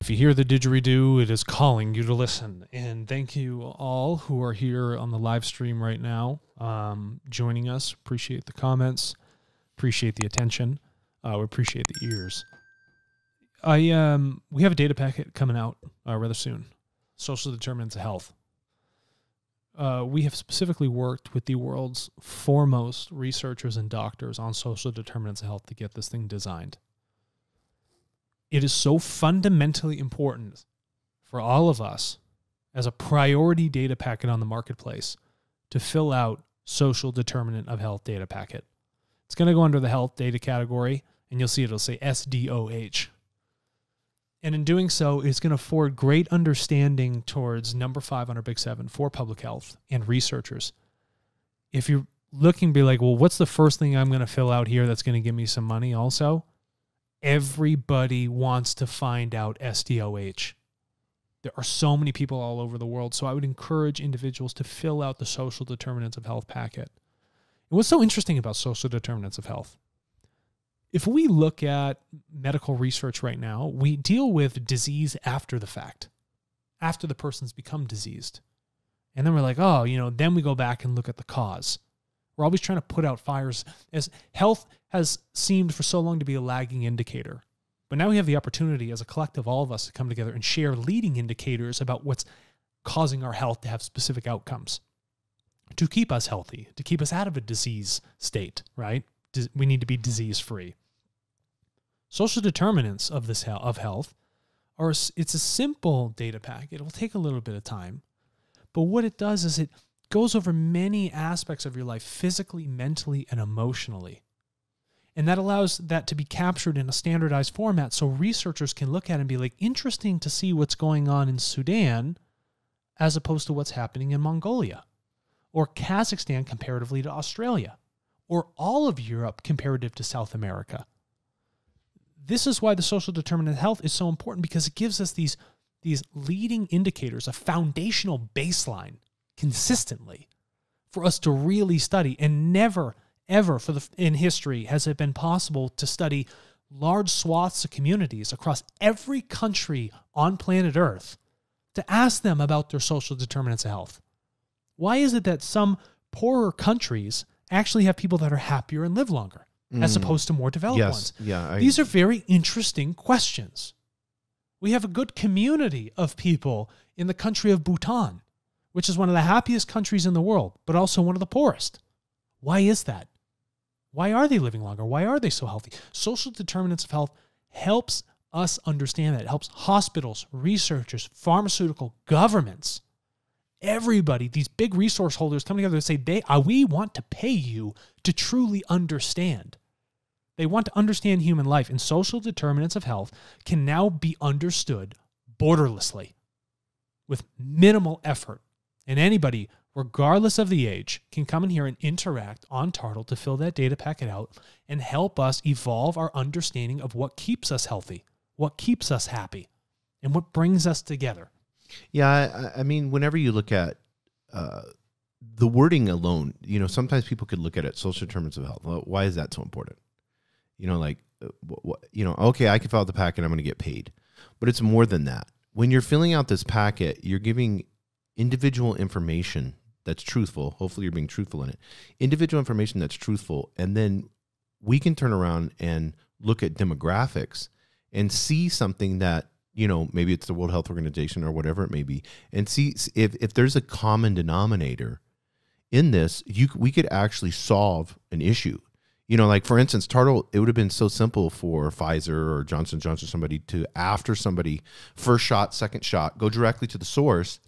If you hear the didgeridoo, it is calling you to listen. And thank you all who are here on the live stream right now, joining us. Appreciate the comments. Appreciate the attention. We appreciate the ears. We have a data packet coming out rather soon. Social Determinants of Health. We have specifically worked with the world's foremost researchers and doctors on social determinants of health to get this thing designed. It is so fundamentally important for all of us as a priority data packet on the marketplace to fill out social determinant of health data packet. It's going to go under the health data category, and you'll see it'll say SDOH. And in doing so, it's going to afford great understanding towards number 5 on our Big 7 for public health and researchers. If you're looking, be like, well, what's the first thing I'm going to fill out here that's going to give me some money also? Everybody wants to find out SDOH. There are so many people all over the world, so I would encourage individuals to fill out the social determinants of health packet. And what's so interesting about social determinants of health? If we look at medical research right now, we deal with disease after the fact, after the person's become diseased. And then we're like, oh, then we go back and look at the cause. We're always trying to put out fires, as health has seemed for so long to be a lagging indicator. But now we have the opportunity as a collective, all of us, to come together and share leading indicators about what's causing our health to have specific outcomes, to keep us healthy, to keep us out of a disease state, right? We need to be disease-free. Social determinants of health it's a simple data pack. It will take a little bit of time. But what it does is it goes over many aspects of your life, physically, mentally, and emotionally. And that allows that to be captured in a standardized format so researchers can look at it and be like, interesting to see what's going on in Sudan as opposed to what's happening in Mongolia, or Kazakhstan comparatively to Australia, or all of Europe comparative to South America. This is why the social determinant of health is so important, because it gives us these leading indicators, a foundational baseline consistently for us to really study. And never, ever in history has it been possible to study large swaths of communities across every country on planet Earth to ask them about their social determinants of health. Why is it that some poorer countries actually have people that are happier and live longer, as opposed to more developed ones? Yeah, These are very interesting questions. We have a good community of people in the country of Bhutan, which is one of the happiest countries in the world, but also one of the poorest. Why is that? Why are they living longer? Why are they so healthy? Social determinants of health helps us understand that. It helps hospitals, researchers, pharmaceutical, governments, everybody, these big resource holders come together and say, we want to pay you to truly understand. They want to understand human life, and social determinants of health can now be understood borderlessly with minimal effort. And anybody, regardless of the age, can come in here and interact on TARTLE to fill that data packet out and help us evolve our understanding of what keeps us healthy, what keeps us happy, and what brings us together. Yeah, I mean, whenever you look at the wording alone, sometimes people could look at it, social determinants of health. Well, why is that so important? Okay, I can fill out the packet, I'm going to get paid. But it's more than that. When you're filling out this packet, you're giving individual information that's truthful. Hopefully you're being truthful in it. Individual information that's truthful. And then we can turn around and look at demographics and see something that, maybe it's the World Health Organization or whatever it may be, and see if there's a common denominator in this, we could actually solve an issue. Like for instance, TARTLE, it would have been so simple for Pfizer or Johnson & Johnson, somebody to, after somebody first shot, second shot, go directly to the source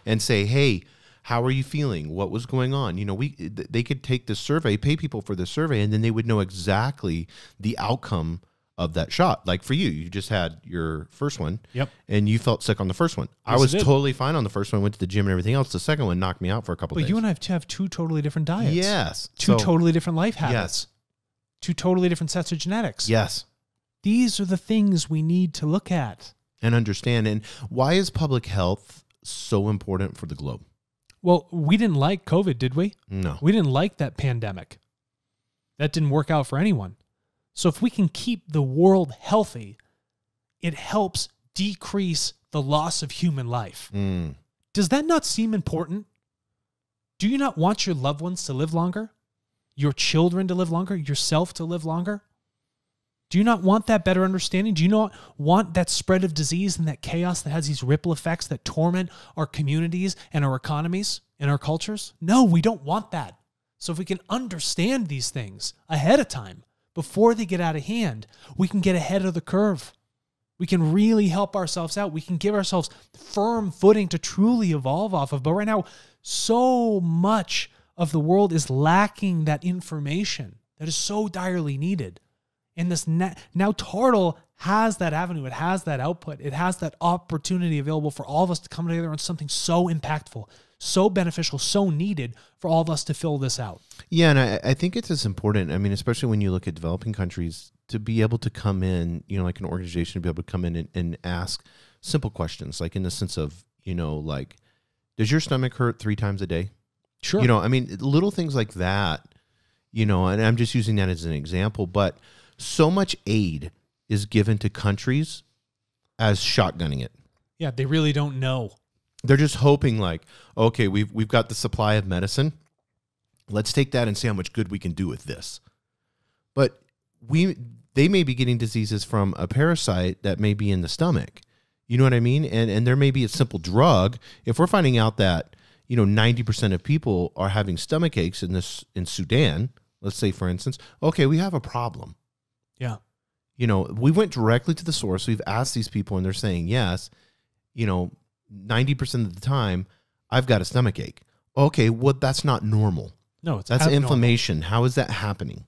and say, hey, how are you feeling? What was going on? They could take this survey, pay people for this survey, and then they would know exactly the outcome of that shot. Like for you just had your first one, and you felt sick on the first one. Yes, I was totally fine on the first one, went to the gym and everything else. The second one knocked me out for a couple of days. But you and I have two totally different diets. Yes. Two totally different life habits. Yes. Two totally different sets of genetics. Yes. These are the things we need to look at and understand. And why is public health so important for the globe? Well, we didn't like COVID, did we? No. We didn't like that pandemic. That didn't work out for anyone. So if we can keep the world healthy, it helps decrease the loss of human life. Mm. Does that not seem important? Do you not want your loved ones to live longer? Your children to live longer? Yourself to live longer? Do you not want that better understanding? Do you not want that spread of disease and that chaos that has these ripple effects that torment our communities and our economies and our cultures? No, we don't want that. So if we can understand these things ahead of time, before they get out of hand, we can get ahead of the curve. We can really help ourselves out. We can give ourselves firm footing to truly evolve off of. But right now, so much of the world is lacking that information that is so direly needed. And this now TARTLE has that avenue. It has that output. It has that opportunity available for all of us to come together on something so impactful, so beneficial, so needed for all of us to fill this out. Yeah, and I think it's as important. I mean, especially when you look at developing countries, to be able to come in, like an organization, to be able to come in and ask simple questions, like in the sense of, like, does your stomach hurt 3 times a day? Sure. I mean, little things like that, and I'm just using that as an example, but so much aid is given to countries as shotgunning it. Yeah, they really don't know. They're just hoping like, okay, we've got the supply of medicine. Let's take that and see how much good we can do with this. But they may be getting diseases from a parasite that may be in the stomach. You know what I mean? And there may be a simple drug. If we're finding out that, 90% of people are having stomach aches in Sudan, let's say, for instance, okay, we have a problem. Yeah. We went directly to the source. We've asked these people and they're saying, yes, 90% of the time I've got a stomach ache. Okay, well, that's not normal. No, it's that's abnormal. inflammation. How is that happening?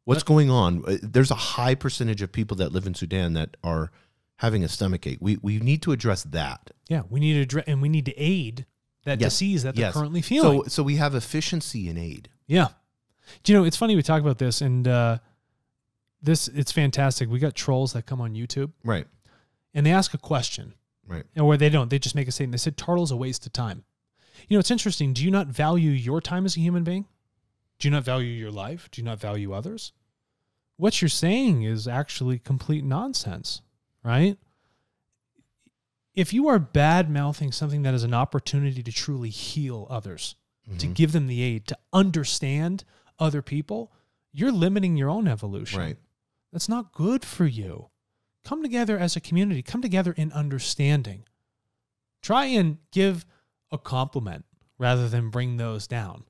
What's going on? There's a high percentage of people that live in Sudan that are having a stomach ache. We need to address that. Yeah, we need to aid that disease that they're currently feeling. So we have efficiency in aid. Yeah. It's funny we talk about this, and it's fantastic. We got trolls that come on YouTube. Right. And they ask a question. Right. Or they don't. They just make a statement. They said, TARTLE's a waste of time. It's interesting. Do you not value your time as a human being? Do you not value your life? Do you not value others? What you're saying is actually complete nonsense, right? If you are bad-mouthing something that is an opportunity to truly heal others, to give them the aid, to understand other people, you're limiting your own evolution. Right. That's not good for you. Come together as a community. Come together in understanding. Try and give a compliment rather than bring those down.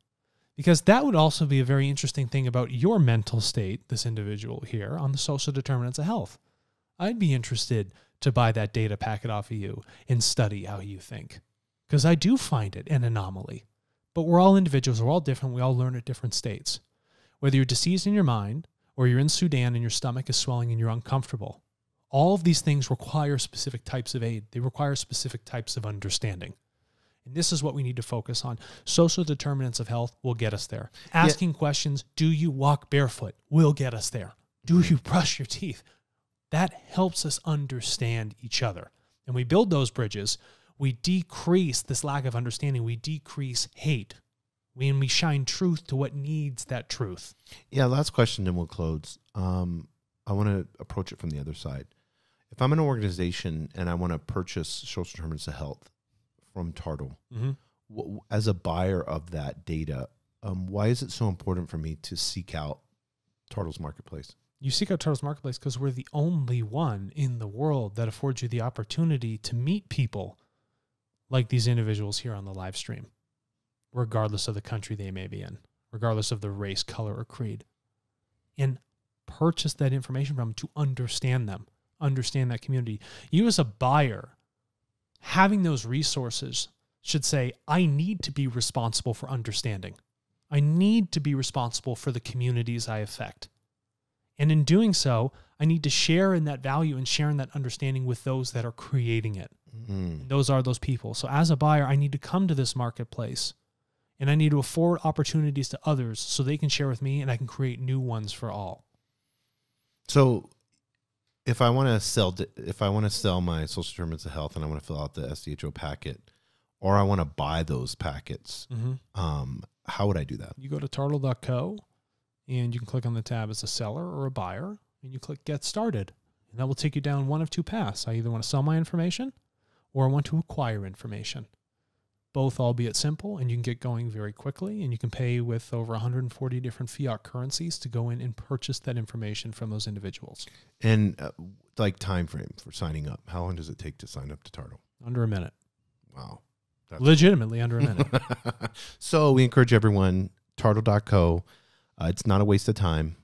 Because that would also be a very interesting thing about your mental state, this individual here, on the social determinants of health. I'd be interested to buy that data packet off of you and study how you think. Because I do find it an anomaly. But we're all individuals. We're all different. We all learn at different states. Whether you're diseased in your mind or you're in Sudan and your stomach is swelling and you're uncomfortable, all of these things require specific types of aid. They require specific types of understanding. And this is what we need to focus on. Social determinants of health will get us there. Asking questions, do you walk barefoot, will get us there. Do you brush your teeth? That helps us understand each other. And we build those bridges. We decrease this lack of understanding. We decrease hate. We shine truth to what needs that truth. Yeah, last question, then we'll close. I want to approach it from the other side. If I'm an organization and I want to purchase social determinants of health from TARTLE, as a buyer of that data, why is it so important for me to seek out TARTLE's marketplace? You seek out TARTLE's marketplace because we're the only one in the world that affords you the opportunity to meet people like these individuals here on the live stream, regardless of the country they may be in, regardless of the race, color, or creed, and purchase that information from them to understand them, understand that community. You as a buyer, having those resources should say, I need to be responsible for understanding. I need to be responsible for the communities I affect. And in doing so, I need to share in that value and share in that understanding with those that are creating it. And those are those people. So as a buyer, I need to come to this marketplace and I need to afford opportunities to others so they can share with me and I can create new ones for all. So if I want to sell my social determinants of health and I want to fill out the SDOH packet, or I want to buy those packets, how would I do that? You go to tartle.co and you can click on the tab as a seller or a buyer and you click get started. And that will take you down one of two paths. I either want to sell my information or I want to acquire information. Both, albeit simple, and you can get going very quickly, and you can pay with over 140 different fiat currencies to go in and purchase that information from those individuals. And like time frame for signing up. How long does it take to sign up to TARTLE? Under a minute. Wow. Legitimately under a minute. So we encourage everyone, tartle.co. It's not a waste of time.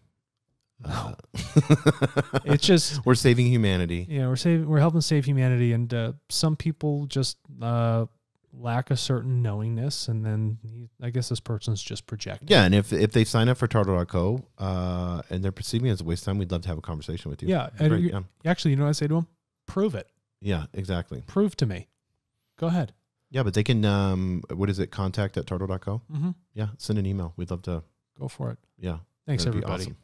It's just we're saving humanity. Yeah, we're helping save humanity, and some people just lack a certain knowingness, and then I guess this person's just projecting. Yeah, and if they sign up for tartle.co and they're perceiving it as a waste of time, we'd love to have a conversation with you. Yeah, actually, you know what I say to them? Prove it. Yeah, exactly. Prove to me. Go ahead. Yeah, but they can, what is it, contact@tartle.co? Mm-hmm. Yeah, send an email. We'd love to. Go for it. Yeah. Thanks, That'd be everybody. awesome.